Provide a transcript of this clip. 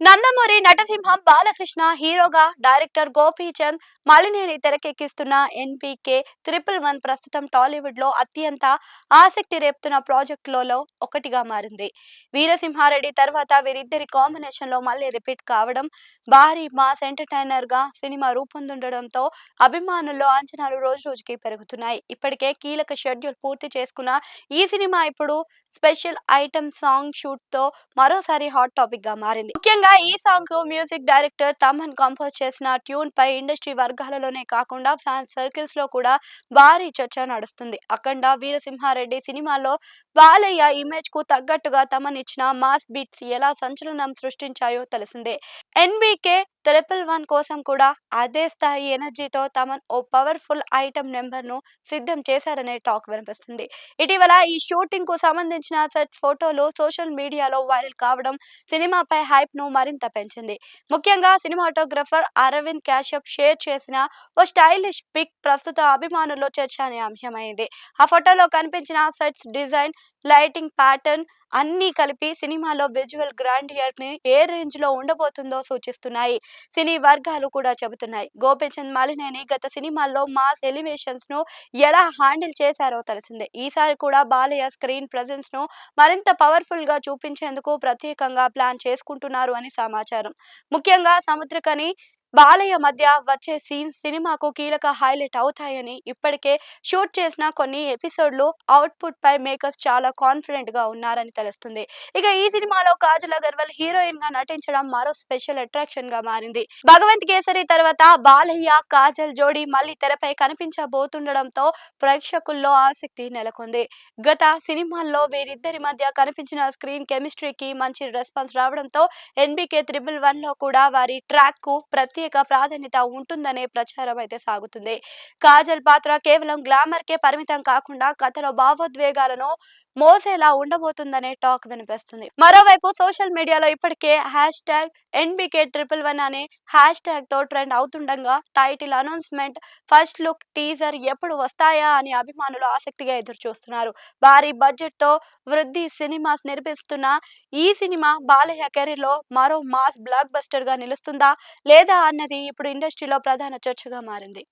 నందమూరి నటసింహం బాలకృష్ణ హీరోగా director Gopichand Malineni తెరకెక్కిస్తున్న NBK 111 ప్రస్తుతం టాలీవుడ్ లో అత్యంత ఆసక్తి రేపుతున్న ప్రాజెక్టులలో ఒకటిగా మారింది. వీరసింహారెడ్డి తర్వాత వీరిద్దరి కాంబినేషన్ లో మళ్ళీ రిపీట్ కావడం, భారీ మాస్ ఎంటర్టైనర్ గా సినిమా రూపొందుండడంతో అభిమానుల్లో అంచనాలు రోజు రోజుకి పెరుగుతున్నాయి. ఇప్పటికే కీలక షెడ్యూల్ పూర్తి చేసుకున్న ఈ సినిమా ఇప్పుడు స్పెషల్ ఐటమ్ సాంగ్ షూట్ తో మరోసారి హాట్ టాపిక్ గా మారింది. ముఖ్యంగా ఈ సాంగ్ కు మ్యూజిక్ డైరెక్టర్ తమన్ కంపోజ్ చేసిన ట్యూన్ పై ఇండస్ట్రీ వర్గాలలోనే కాకుండా ఫ్యాన్స్ సర్కిల్స్ లో కూడా భారీ చర్చ నడుస్తుంది. అఖండ, వీరసింహారెడ్డి సినిమాలో బాలయ్య ఇమేజ్ కు తగ్గట్టుగా తమన్ ఇచ్చిన మాస్ బీట్స్ ఎలా సంచలనం సృష్టించాయో తెలిసిందే. ఎన్బీకే 111 కోసం కూడా అదే స్థాయి ఎనర్జీతో తమన్ ఓ పవర్ఫుల్ ఐటమ్ నెంబర్ ను సిద్ధం చేశారనే టాక్ వినిపిస్తుంది. ఇటీవల ఈ షూటింగ్ కు సంబంధించిన సెట్ ఫోటోలు సోషల్ మీడియాలో వైరల్ కావడం సినిమాపై హైప్ ను మరింత పెంచింది. ముఖ్యంగా సినిమాటోగ్రఫర్ అరవింద్ కశ్యప్ షేర్ చేసిన ఓ స్టైలిష్ పిక్ ప్రస్తుత అభిమానుల్లో చర్చనీయాంశమైంది. ఆ ఫోటోలో కనిపించిన సెట్స్ డిజైన్, లైటింగ్ ప్యాటర్న్ అన్నీ కలిపి సినిమాలో విజువల్ గ్రాండియర్ ని ఏ రేంజ్ లో ఉండబోతుందో సూచిస్తున్నాయి. సినీ వర్గాలు కూడా చెబుతున్నాయి. గోపీచంద్ మలినేని గత సినిమాల్లో మాస్ ఎలివేషన్స్ ను ఎలా హ్యాండిల్ చేశారో తెలిసిందే. ఈసారి కూడా బాలయ్య స్క్రీన్ ప్రెజెన్స్ ను మరింత పవర్ఫుల్ గా చూపించేందుకు ప్రత్యేకంగా ప్లాన్ చేసుకుంటున్నారు అని సమాచారం. ముఖ్యంగా సముద్రకని బాలయ్య మధ్య వచ్చే సీన్స్ సినిమాకు కీలక హైలైట్ అవుతాయని, ఇప్పటికే షూట్ చేసిన కొన్ని ఎపిసోడ్లు అవుట్పుట్ పై మేకర్స్ చాలా కాన్ఫిడెంట్ గా ఉన్నారని తెలుస్తుంది. ఇక ఈ సినిమాలో కాజల్ అగర్వాల్ హీరోయిన్ గా నటించడం మరో స్పెషల్ అట్రాక్షన్ గా మారింది. భగవంత్ కేసరి తర్వాత బాలయ్య, కాజల్ జోడీ మళ్ళీ తెరపై కనిపించబోతుండడంతో ప్రేక్షకుల్లో ఆసక్తి నెలకొంది. గత సినిమాల్లో వీరిద్దరి మధ్య కనిపించిన స్క్రీన్ కెమిస్ట్రీకి మంచి రెస్పాన్స్ రావడంతో ఎన్బీకే 111 లో కూడా వారి ట్రాక్ కు ప్రత్యేక ప్రాధాన్యత ఉంటుందనే ప్రచారం అయితే సాగుతుంది. కాజల్ పాత్ర కేవలం గ్లామర్ కే పరిమితం కాకుండా కథలో భావోద్వేగాలను మోసేలా ఉండబోతుందనే టాక్ వినిపిస్తుంది. మరోవైపు సోషల్ మీడియాలో ఇప్పటికే హ్యాష్ ట్యాగ్ ఎన్బీకే 111 అనే హ్యాష్ ట్యాగ్ తో ట్రెండ్ అవుతుండగా title announcement, first look teaser ఎప్పుడు వస్తాయా అని అభిమానులు ఆసక్తిగా ఎదురు చూస్తున్నారు. భారీ బడ్జెట్ తో వృద్ధి సినిమాస్ నిర్మిస్తున్న ఈ సినిమా బాలయ్య కెరీర్ లో మరో మాస్ బ్లాక్ బస్టర్ గా నిలుస్తుందా లేదా అన్నది ఇప్పుడు ఇండస్ట్రీలో ప్రధాన చర్చగా మారింది.